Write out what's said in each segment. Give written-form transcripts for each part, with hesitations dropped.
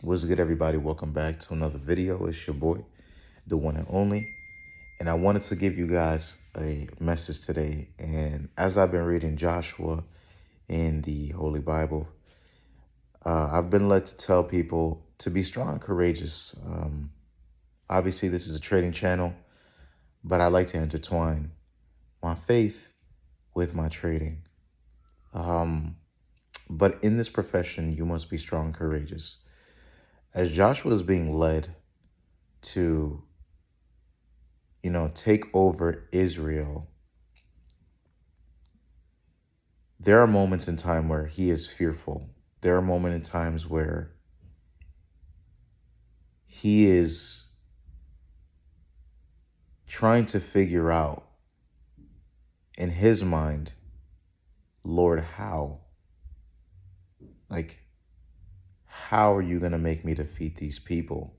What's good, everybody? Welcome back to another video. It's your boy, the one and only. And I wanted to give you guys a message today. And as I've been reading Joshua in the Holy Bible, I've been led to tell people to be strong and courageous. Obviously, this is a trading channel, but I like to intertwine my faith with my trading. But in this profession, you must be strong and courageous. As Joshua is being led to take over Israel, there are moments in time where he is fearful. There are moments in times where he is trying to figure out in his mind, Lord, how? How are you going to make me defeat these people?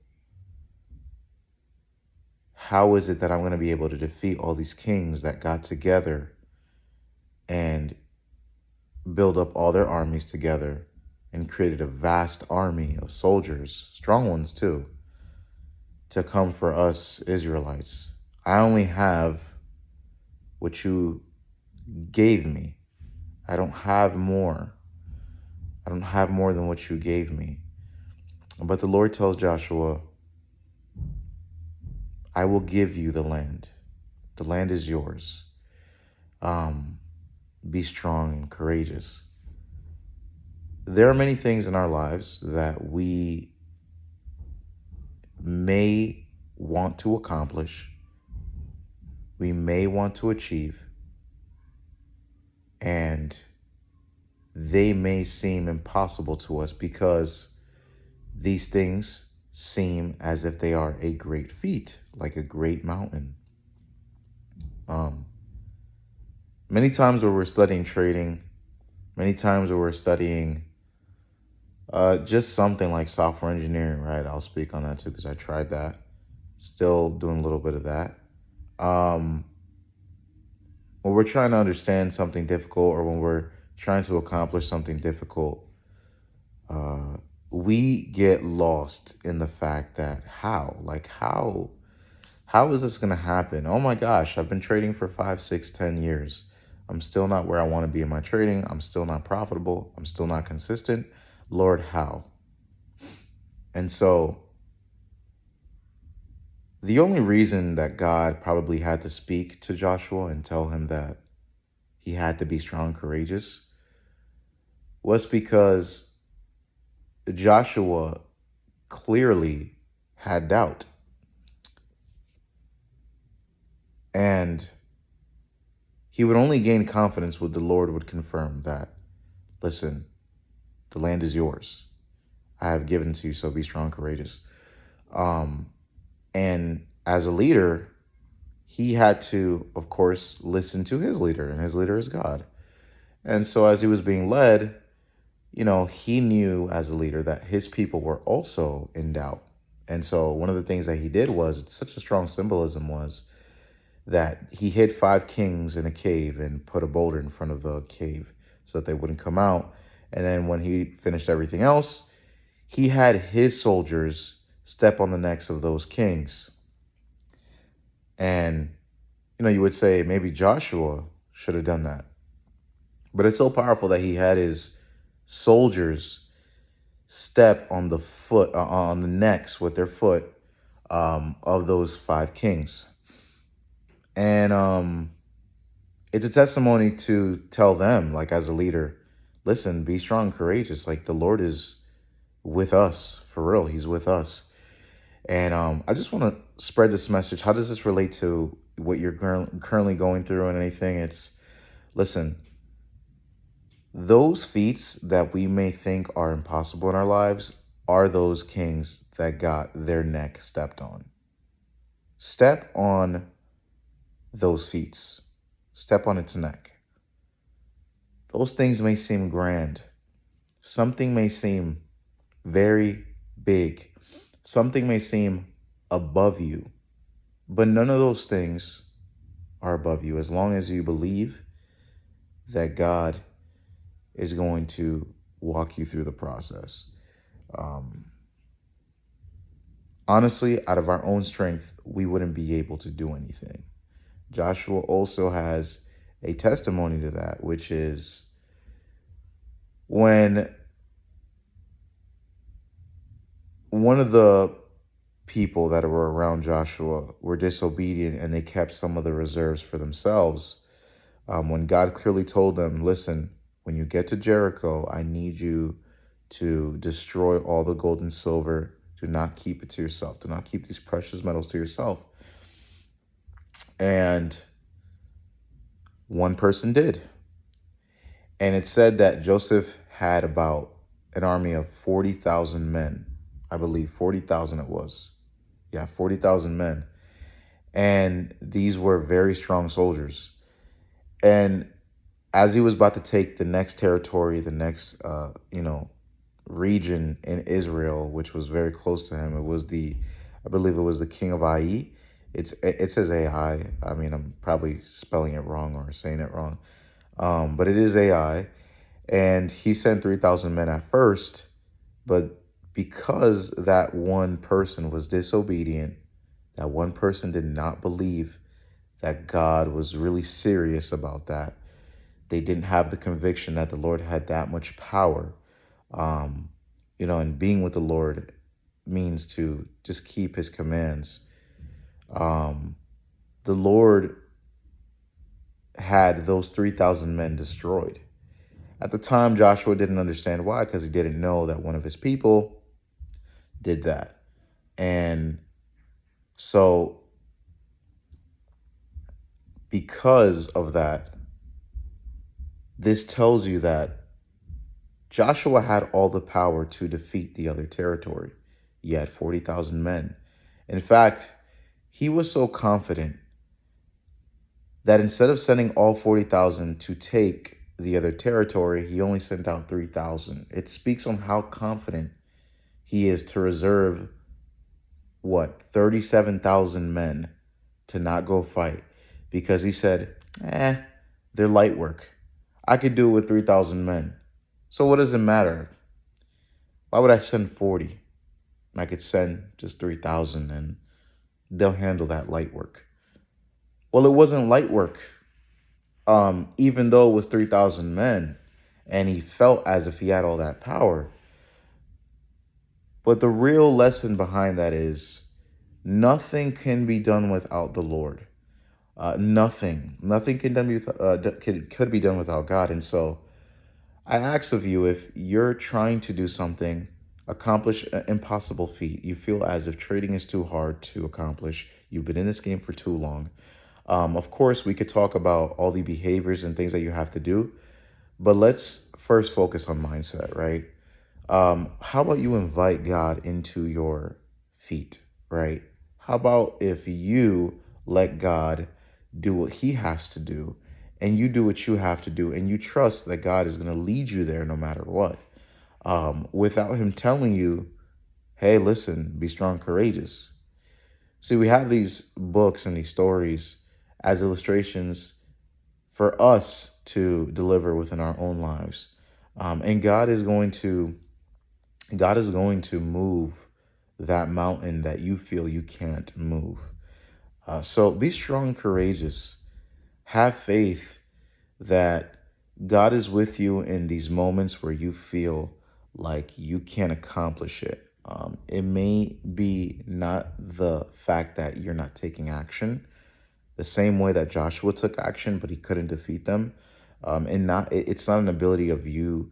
How is it that I'm going to be able to defeat all these kings that got together and build up all their armies together and created a vast army of soldiers, strong ones too, to come for us Israelites? I only have what you gave me. I don't have more. I don't have more than what you gave me. But the Lord tells Joshua, I will give you the land. The land is yours. Be strong and courageous. There are many things in our lives that we may want to accomplish, we may want to achieve, and they may seem impossible to us because these things seem as if they are a great feat, like a great mountain. Many times where we're studying trading, many times where we're studying just something like software engineering, right? I'll speak on that too because I tried that. Still doing a little bit of that. When we're trying to understand something difficult or when we're trying to accomplish something difficult, we get lost in the fact that how is this going to happen? Oh my gosh, I've been trading for 5, 6, 10 years. I'm still not where I want to be in my trading. I'm still not profitable. I'm still not consistent. Lord, how? And so the only reason that God probably had to speak to Joshua and tell him that he had to be strong and courageous was because Joshua clearly had doubt. And he would only gain confidence when the Lord would confirm that, listen, the land is yours. I have given it to you, so be strong and courageous. And as a leader, he had to, of course, listen to his leader, and his leader is God. And so as he was being led, he knew as a leader that his people were also in doubt. And so one of the things that he did was, it's such a strong symbolism, was that he hid 5 kings in a cave and put a boulder in front of the cave so that they wouldn't come out. And then when he finished everything else, he had his soldiers step on the necks of those kings. And, you would say maybe Joshua should have done that. But it's so powerful that he had his soldiers step on the on the necks with their foot of those 5 kings. And it's a testimony to tell them, like, as a leader, listen, be strong, courageous. Like, the Lord is with us, for real. He's with us. And I just want to spread this message. How does this relate to what you're currently going through and anything? It's, listen, those feats that we may think are impossible in our lives are those kings that got their neck stepped on. Step on those feats. Step on its neck. Those things may seem grand. Something may seem very big. Something may seem above you. But none of those things are above you as long as you believe that God is going to walk you through the process. honestly, out of our own strength, we wouldn't be able to do anything. Joshua also has a testimony to that, which is when one of the people that were around Joshua were disobedient and they kept some of the reserves for themselves. When God clearly told them, listen, when you get to Jericho, I need you to destroy all the gold and silver. Do not keep it to yourself. Do not keep these precious metals to yourself. And one person did. And it said that Joseph had about an army of 40,000 men. I believe 40,000 it was. Yeah, 40,000 men. And these were very strong soldiers. And as he was about to take the next territory, the next, region in Israel, which was very close to him, I believe it was the king of Ai. It says Ai. I mean, I'm probably spelling it wrong or saying it wrong, but it is Ai. And he sent 3,000 men at first, but because that one person was disobedient, that one person did not believe that God was really serious about that. They didn't have the conviction that the Lord had that much power. Um, and being with the Lord means to just keep his commands. The Lord had those 3,000 men destroyed. At the time, Joshua didn't understand why, because he didn't know that one of his people did that. And so because of that, this tells you that Joshua had all the power to defeat the other territory. He had 40,000 men. In fact, he was so confident that instead of sending all 40,000 to take the other territory, he only sent out 3,000. It speaks on how confident he is to reserve, 37,000 men to not go fight, because he said, they're light work. I could do it with 3,000 men. So what does it matter? Why would I send 40? I could send just 3,000 and they'll handle that light work. Well, it wasn't light work. Even though it was 3,000 men and he felt as if he had all that power. But the real lesson behind that is nothing can be done without the Lord. Nothing could be done without God. And so I ask of you, if you're trying to do something, accomplish an impossible feat, you feel as if trading is too hard to accomplish, you've been in this game for too long. Of course, we could talk about all the behaviors and things that you have to do, but let's first focus on mindset, right? How about you invite God into your feet, right? How about if you let God do what he has to do and you do what you have to do and you trust that God is going to lead you there no matter what, without him telling you, hey, listen, be strong, courageous. See, we have these books and these stories as illustrations for us to deliver within our own lives. And God is going to move that mountain that you feel you can't move. So be strong and courageous. Have faith that God is with you in these moments where you feel like you can't accomplish it. It may be not the fact that you're not taking action the same way that Joshua took action, but he couldn't defeat them. It's not an ability of you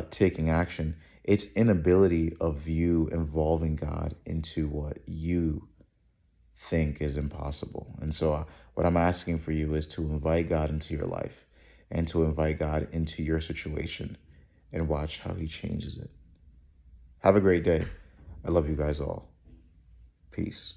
taking action. It's inability of you involving God into what you think is impossible. And so what I'm asking for you is to invite God into your life and to invite God into your situation and watch how he changes it. Have a great day. I love you guys all. Peace.